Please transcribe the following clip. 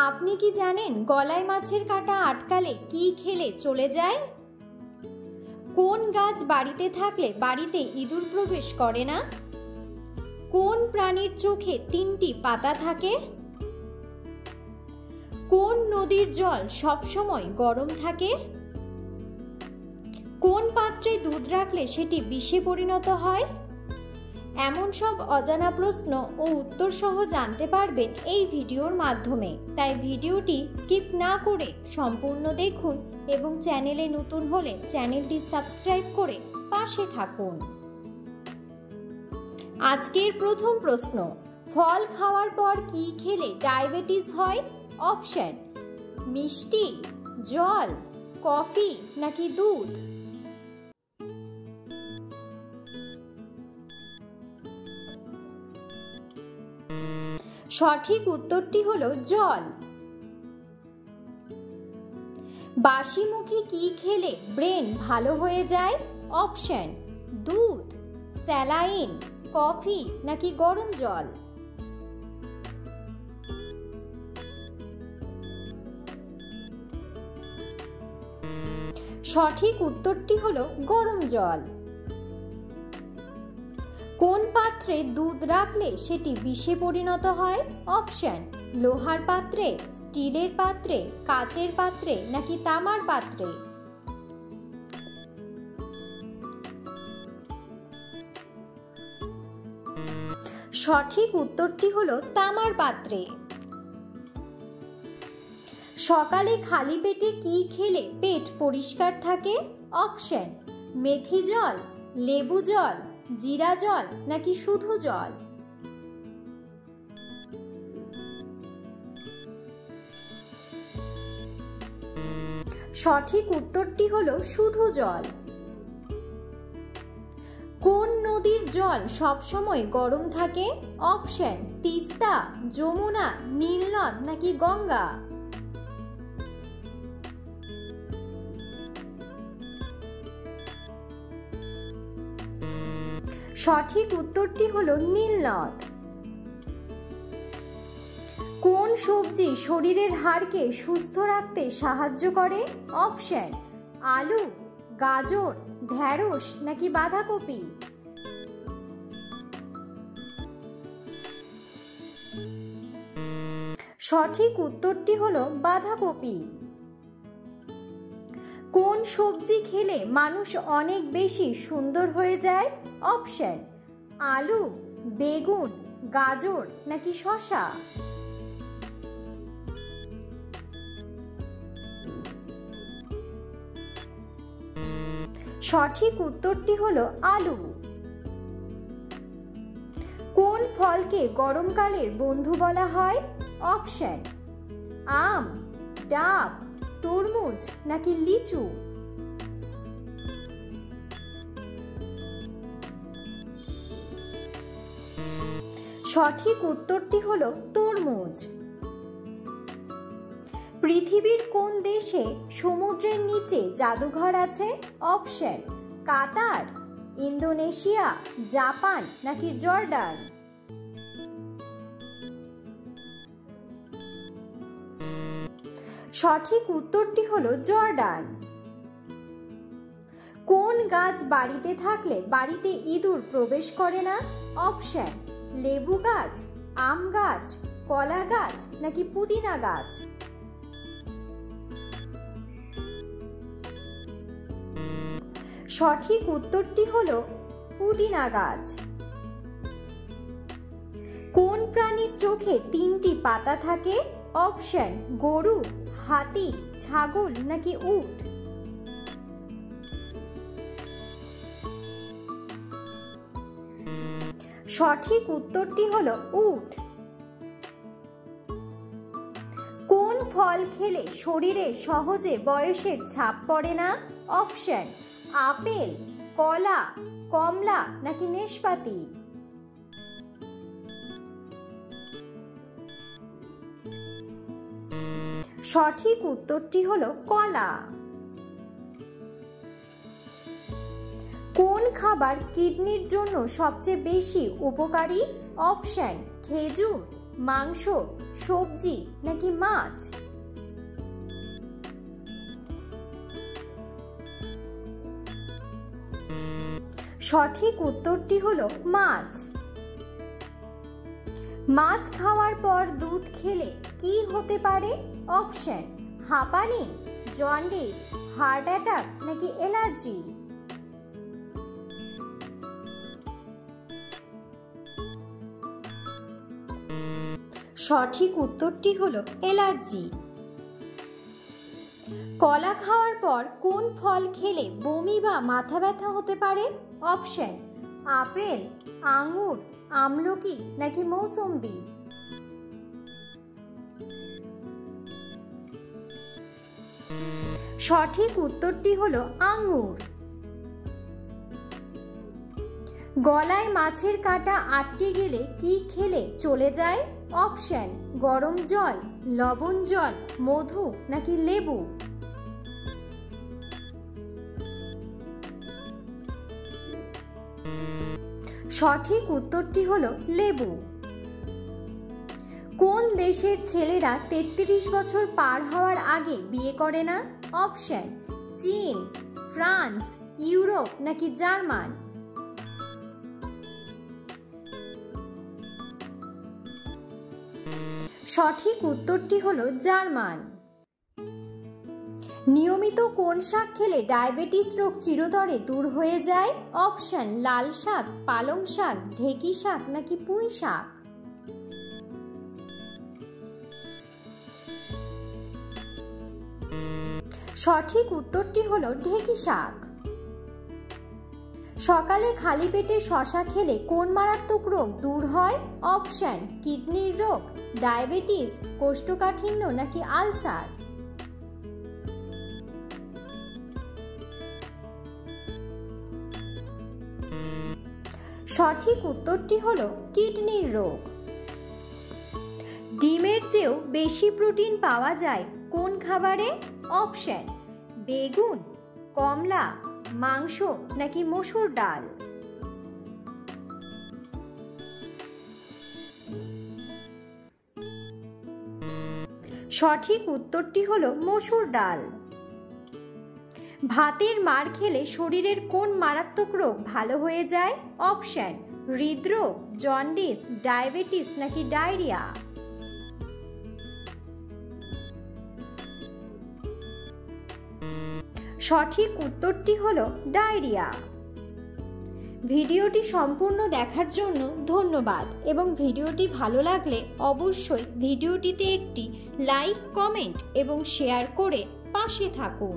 আপনি কি জানেন গলায় মাছের কাঁটা আটকালে কি খেলে চলে যায়? কোন গাছ বাড়িতে থাকলে বাড়িতে ইঁদুর প্রবেশ করে না? কোন প্রাণীর চোখে 3টি পাতা থাকে? কোন নদীর জল সবসময় গরম থাকে? কোন পাত্রে দুধ রাখলে সেটি বিষে পরিণত হয়? এমন সব অজানা প্রশ্ন ও উত্তর সহ জানতে পারবেন এই ভিডিওর মাধ্যমে। তাই ভিডিওটি স্কিপ না করে সম্পূর্ণ দেখুন এবং চ্যানেলে নতুন হলে চ্যানেলটি সাবস্ক্রাইব করে পাশে থাকুন। আজকের প্রথম প্রশ্ন, ফল খাওয়ার পর কি খেলে ডায়াবেটিস হয়? অপশন: মিষ্টি, জল, কফি নাকি দুধ? সঠিক উত্তরটি হলো জল। বাসি মুখে কি খেলে ব্রেন ভালো হয়ে যায়? অপশন: দুধ, স্যালাইন, কফি নাকি গরম জল? সঠিক উত্তরটি হলো গরম জল। কোন পাত্রে দুধ রাখলে সেটি বিষে পরিণত হয়? অপশন: লোহার পাত্রে, স্টিলের পাত্রে, কাচের পাত্রে নাকি তামার পাত্রে? সঠিক উত্তরটি হলো তামার পাত্রে। সকালে খালি পেটে কি খেলে পেট পরিষ্কার থাকে? অপশন: মেথি জল, লেবু জল, জিরা জল নাকি শুধু জল? সঠিক উত্তরটি হলো শুধু জল। কোন নদীর জল সবসময় গরম থাকে? অপশন: তিস্তা, যমুনা, নীলনদ নাকি গঙ্গা? সঠিক উত্তরটি হলো নীলনদ। কোন সবজি শরীরের হাড়কে সুস্থ রাখতে সাহায্য করে? অপশন: আলু, গাজর, ঢেঁড়স নাকি বাঁধাকপি? সঠিক উত্তরটি হলো বাঁধাকপি। কোন সবজি খেলে মানুষ অনেক বেশি সুন্দর হয়ে যায়? অপশন: আলু, বেগুন, গাজর নাকি শসা? সঠিক উত্তরটি হলো আলু। কোন ফলকে গরমকালের বন্ধু বলা হয়? অপশন: আম, ডাব, তরমুজ নাকি লিচু? সঠিক উত্তরটি হলো তরমুজ। পৃথিবীর কোন দেশে সমুদ্রের নিচে জাদুঘর আছে? অপশন: কাতার, ইন্দোনেশিয়া, জাপান নাকি জর্ডান? সঠিক উত্তরটি হলো জর্ডান। কোন গাছ বাড়িতে থাকলে বাড়িতে ইঁদুর প্রবেশ করে না? অপশন: লেবু গাছ, আম গাছ, কলা গাছ নাকি পুদিনা গাছ? সঠিক উত্তরটি হলো পুদিনা গাছ। কোন প্রাণীর চোখে 3টি পাতা থাকে? অপশন: গরু, হাতি, ছাগল নাকি উট? সঠিক উত্তরটি হলো উট। কোন ফল খেলে শরীরে সহজে বয়সের ছাপ পড়ে না? অপশন: আপেল, কলা, কমলা নাকি নেশপাতি? সঠিক উত্তরটি হলো কলা। কোন খাবার কিডনির জন্য সবচেয়ে বেশি উপকারী? অপশন: খেজুর, মাংস, সবজি নাকি মাছ? সঠিক উত্তরটি হলো মাছ। মাছ খাওয়ার পর দুধ খেলে কি হতে পারে? অপশন: হাঁপানি, জন্ডিস, হার্ট অ্যাটাক নাকি অ্যালার্জি? সঠিক উত্তরটি হলো অ্যালার্জি। কলা খাওয়ার পর কোন ফল খেলে বমি বা মাথা ব্যথা হতে পারে? অপশন: আপেল, আঙুর, আমলকি নাকি মৌসুম্বি? সঠিক উত্তরটি হলো আঙুর। গলায় মাছের কাঁটা আটকে গেলে কি খেলে চলে যায়? অপশন: গরম জল, লবণ জল, মধু নাকি লেবু? সঠিক উত্তরটি হলো লেবু। কোন দেশের ছেলেরা 33 বছর পার হওয়ার আগে বিয়ে করে না? অপশন: চীন, ফ্রান্স, ইউরোপ নাকি জার্মান? সঠিক উত্তরটি হলো জার্মান। নিয়মিত কোন শাক খেলে ডায়াবেটিস রোগ চিরতরে দূর হয়ে যায়? অপশন: লাল শাক, পালং শাক, ঢেঁকি শাক নাকি পুঁই শাক? সঠিক উত্তরটি হলো ঢেঁকি শাক। সকালে খালি পেটে শসা খেলে কোন মারাত্মক রোগ দূর হয়? অপশন: কিডনির রোগ, ডায়াবেটিস, কোষ্ঠকাঠিন্য নাকি আলসার? সঠিক উত্তরটি হলো কিডনির রোগ। ডিমের চেয়েও বেশি প্রোটিন পাওয়া যায় কোন খাবারে? অপশন: বেগুন, কমলা, মাংস নাকি মসুর ডাল? সঠিক উত্তরটি হলো মসুর ডাল। ভাতের মার খেলে শরীরের কোন মারাত্মক রোগ ভালো হয়ে যায়? অপশন: হৃদরোগ, জন্ডিস, ডায়াবেটিস নাকি ডায়রিয়া? সঠিক উত্তরটি হলো ডায়রিয়া। ভিডিওটি সম্পূর্ণ দেখার জন্য ধন্যবাদ এবং ভিডিওটি ভালো লাগলে অবশ্যই ভিডিওটিতে একটি লাইক, কমেন্ট এবং শেয়ার করে পাশে থাকুন।